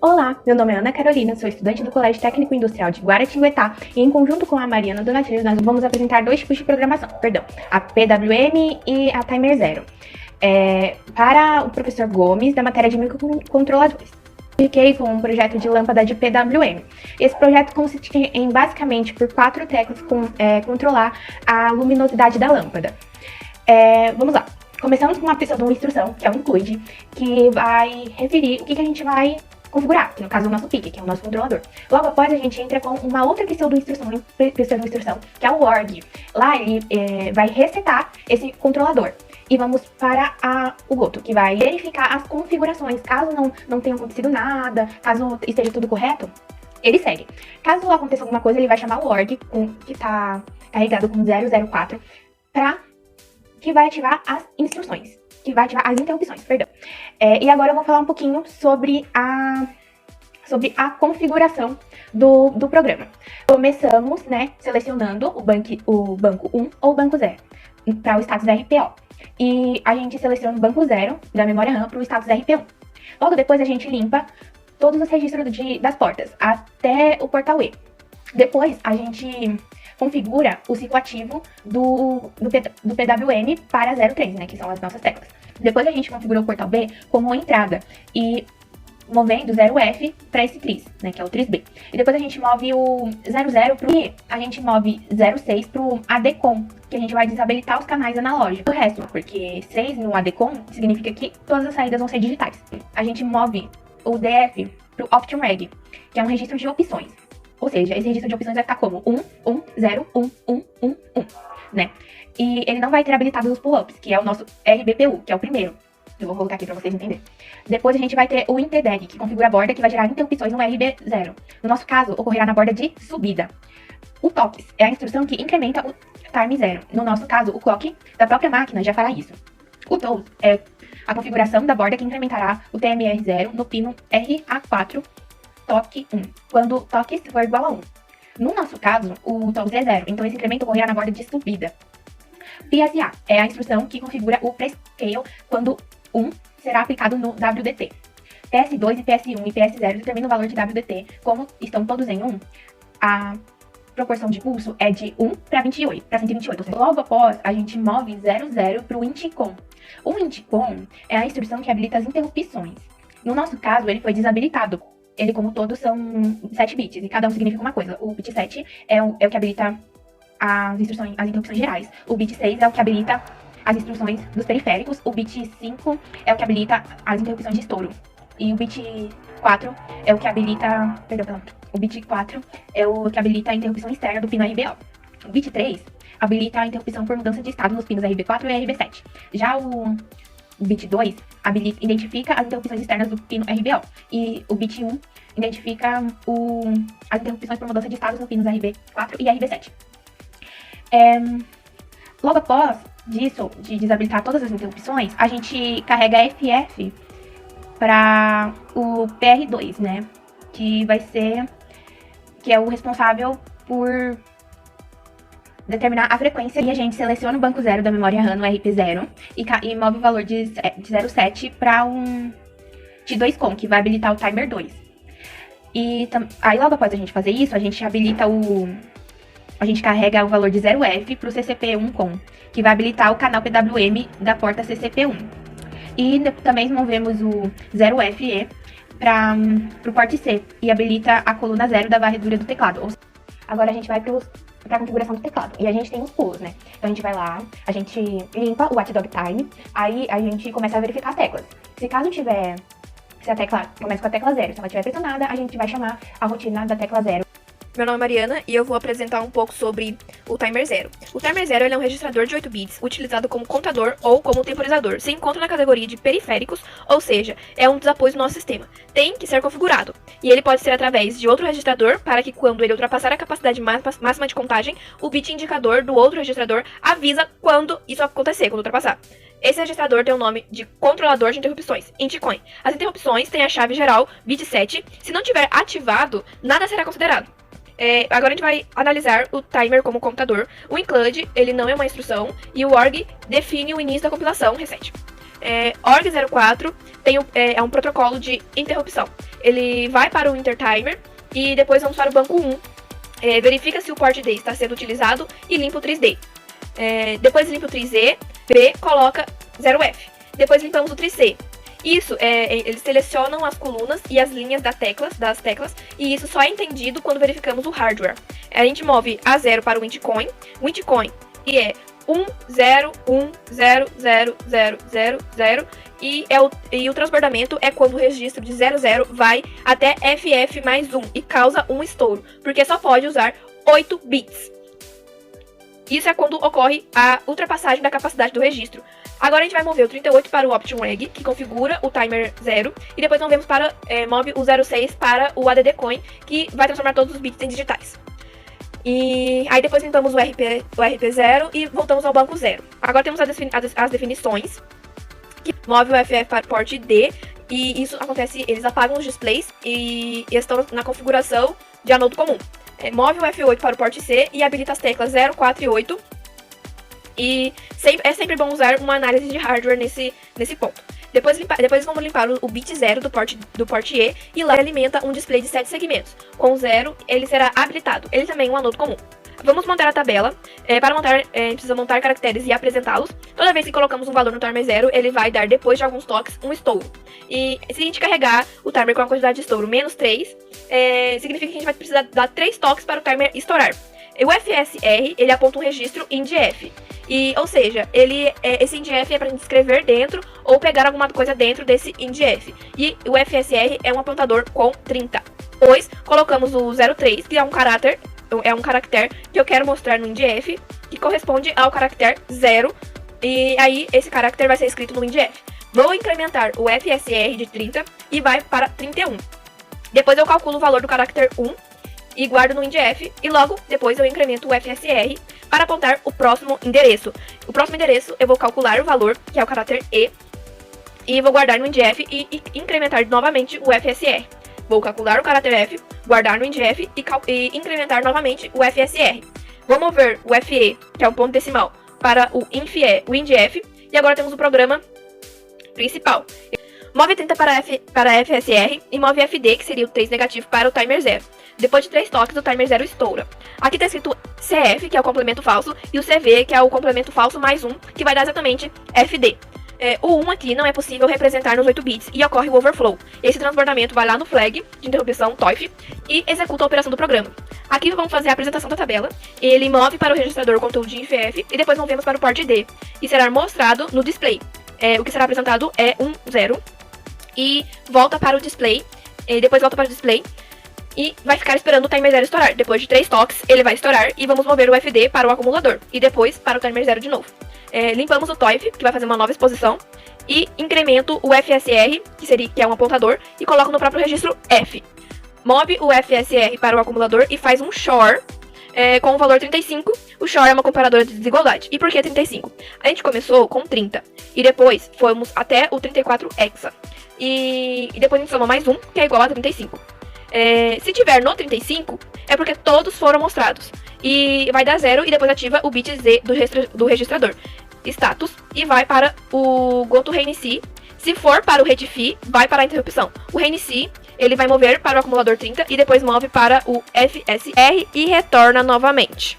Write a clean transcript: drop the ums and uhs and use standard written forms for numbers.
Olá, meu nome é Ana Carolina, sou estudante do Colégio Técnico Industrial de Guaratinguetá e em conjunto com a Mariana Donatilho nós vamos apresentar dois tipos de programação, a PWM e a Timer Zero, para o professor Gomes, da matéria de microcontroladores. Fiquei com um projeto de lâmpada de PWM. Esse projeto consiste em basicamente por 4 teclas controlar a luminosidade da lâmpada. Vamos lá. Começamos com uma pseudo-instrução, que é o include, que vai referir o que a gente vai configurar, que no caso é o nosso PIC, que é o nosso controlador. Logo após, a gente entra com uma outra pseudo-instrução, que é o org. Lá ele vai resetar esse controlador. E vamos para o Goto, que vai verificar as configurações. Caso não tenha acontecido nada, caso esteja tudo correto, ele segue. Caso aconteça alguma coisa, ele vai chamar o org, que está carregado com 004, que vai ativar as instruções, que vai ativar as interrupções, perdão. E agora eu vou falar um pouquinho sobre a configuração do programa. Começamos, selecionando o banco 1 ou o banco 0 para o status RPO. E a gente seleciona o banco 0 da memória RAM para o status RP1. Logo depois a gente limpa todos os registros das portas, até o portal E. Depois a gente configura o ciclo ativo do PWM para 03, que são as nossas teclas. Depois a gente configura o portal B como entrada e movendo 0F para esse tris, que é o tris B. E depois a gente move o 00 para o I, a gente move 06 para o ADCOM, que a gente vai desabilitar os canais analógicos. O resto, porque 6 no ADCOM significa que todas as saídas vão ser digitais. A gente move o DF para o Option Reg, que é um registro de opções. Ou seja, esse registro de opções vai ficar como 1, 1, 0, 1, 1, 1, 1, E ele não vai ter habilitados os pull-ups, que é o nosso RBPU, que é o primeiro. Eu vou colocar aqui para vocês entenderem. Depois a gente vai ter o INTDEG, que configura a borda, que vai gerar interrupções no RB0. No nosso caso, ocorrerá na borda de subida. O TOCS é a instrução que incrementa o time 0. No nosso caso, o clock da própria máquina já fará isso. O TOLS é a configuração da borda que incrementará o TMR0 no pino RA4 TOC 1, quando o TOCS for igual a 1. No nosso caso, o TOLS é 0, então esse incremento ocorrerá na borda de subida. PSA é a instrução que configura o prescale quando 1 será aplicado no WDT. PS2 e PS1 e PS0 determinam o valor de WDT. Como estão todos em 1, a proporção de pulso é de 1 para 128. Ou seja, logo após, a gente move 00 para o INTCOM. O INTCOM é a instrução que habilita as interrupções. No nosso caso, ele foi desabilitado. Ele, como todos, são 7 bits, e cada um significa uma coisa. O bit 7 é o que habilita as interrupções gerais. O bit 6 é o que habilita as instruções dos periféricos. O bit 5 é o que habilita as interrupções de estouro. E o bit 4 é o que habilita... O bit 4 é o que habilita a interrupção externa do pino RBO. O bit 3 habilita a interrupção por mudança de estado nos pinos RB4 e RB7. Já o bit 2 identifica as interrupções externas do pino RBO. E o bit 1 identifica as interrupções por mudança de estados nos pinos RB4 e RB7. Logo após disso, de desabilitar todas as interrupções, a gente carrega FF para o PR2, que é o responsável por determinar a frequência, e a gente seleciona o banco 0 da memória RAM no RP0 e move o valor de 07 para um T2COM, que vai habilitar o timer 2. E aí logo após a gente fazer isso, a gente carrega o valor de 0F para o CCP1COM, que vai habilitar o canal PWM da porta CCP1. E também movemos o 0FE para o porte C e habilita a coluna 0 da varredura do teclado. Agora a gente vai para a configuração do teclado. E a gente tem os pulos, Então a gente vai lá, a gente limpa o watchdog time, aí a gente começa a verificar as teclas. Se a tecla começa com a tecla 0, se ela estiver pressionada, a gente vai chamar a rotina da tecla 0. Meu nome é Mariana e eu vou apresentar um pouco sobre o Timer 0. O Timer 0 é um registrador de 8 bits utilizado como contador ou como temporizador. Se encontra na categoria de periféricos, ou seja, é um dos apoios do nosso sistema. Tem que ser configurado. E ele pode ser através de outro registrador para que quando ele ultrapassar a capacidade máxima de contagem, o bit indicador do outro registrador avisa quando isso acontecer, quando ultrapassar. Esse registrador tem o nome de controlador de interrupções, INTCOM. As interrupções têm a chave geral bit 7. Se não tiver ativado, nada será considerado. Agora a gente vai analisar o timer como computador. O include, ele não é uma instrução, e o org define o início da compilação reset. org04 é um protocolo de interrupção. ele vai para o intertimer e depois vamos para o banco 1. Verifica se o port D está sendo utilizado e limpa o tris D. Depois limpa o tris E, B, coloca 0F. Depois limpamos o tris C. Isso, eles selecionam as colunas e as linhas das teclas, e isso só é entendido quando verificamos o hardware. A gente move A0 para o intcoin, que é 1, 0, 1, 0, 0, 0, 0, 0, e o transbordamento é quando o registro de 00 vai até FF mais 1 e causa um estouro, porque só pode usar 8 bits. Isso é quando ocorre a ultrapassagem da capacidade do registro. Agora a gente vai mover o 38 para o Option Reg, que configura o timer 0, e depois movemos para move o 06 para o ADD Coin, que vai transformar todos os bits em digitais. E aí depois limpamos o RP0 e voltamos ao banco 0. Agora temos as definições, que move o FF para o port D, e isso acontece, eles apagam os displays e estão na configuração de anodo comum. Move o F8 para o port C e habilita as teclas 0, 4 e 8. E é sempre bom usar uma análise de hardware nesse ponto. Depois vamos limpar o bit 0 do port E, e lá ele alimenta um display de 7 segmentos. Com 0, ele será habilitado. Ele também é um anodo comum. Vamos montar a tabela. Para montar, precisa montar caracteres e apresentá-los. Toda vez que colocamos um valor no timer 0, ele vai dar, depois de alguns toques, um estouro. E se a gente carregar o timer com a quantidade de estouro menos 3, significa que a gente vai precisar dar 3 toques para o timer estourar. O FSR, ele aponta um registro INDF. Ou seja, esse INDF é para a gente escrever dentro ou pegar alguma coisa dentro desse INDF. E o FSR é um apontador com 30. Depois, colocamos o 03, que é um caractere que eu quero mostrar no INDF, que corresponde ao caractere 0. E aí, esse caractere vai ser escrito no INDF. Vou incrementar o FSR de 30 e vai para 31. Depois eu calculo o valor do caractere 1 e guardo no INDF, e logo depois eu incremento o FSR para apontar o próximo endereço. O próximo endereço eu vou calcular o valor, que é o caractere E, e vou guardar no INDF e incrementar novamente o FSR. Vou calcular o caractere F, guardar no INDF e incrementar novamente o FSR. Vou mover o FE, que é um ponto decimal, para o INDF, e agora temos o programa principal. Move 30 para FSR e move FD, que seria o 3 negativo, para o timer 0. Depois de 3 toques, o timer 0 estoura. Aqui está escrito CF, que é o complemento falso, e o CV, que é o complemento falso mais 1, que vai dar exatamente FD. O 1 aqui não é possível representar nos 8 bits e ocorre o overflow. Esse transbordamento vai lá no flag de interrupção TOIF e executa a operação do programa. Aqui vamos fazer a apresentação da tabela. Ele move para o registrador o conteúdo de IFF e depois movemos para o port D e será mostrado no display. O que será apresentado é 0 e volta para o display, depois volta para o display e vai ficar esperando o timer 0 estourar. Depois de 3 toques, ele vai estourar e vamos mover o FD para o acumulador e depois para o timer 0 de novo. Limpamos o TOIF, que vai fazer uma nova exposição, e incremento o FSR, que é um apontador, e coloco no próprio registro F. Move o FSR para o acumulador e faz um XOR com o valor 35. O XOR é uma comparadora de desigualdade. E por que 35? A gente começou com 30 e depois fomos até o 34 hexa. E depois a gente soma mais um, que é igual a 35. Se tiver no 35, é porque todos foram mostrados. E vai dar 0 e depois ativa o bit Z do registrador. Status e vai para o GoToReinicie. Se for para o Redfi, vai para a interrupção. O Reinicie, ele vai mover para o acumulador 30 e depois move para o FSR e retorna novamente.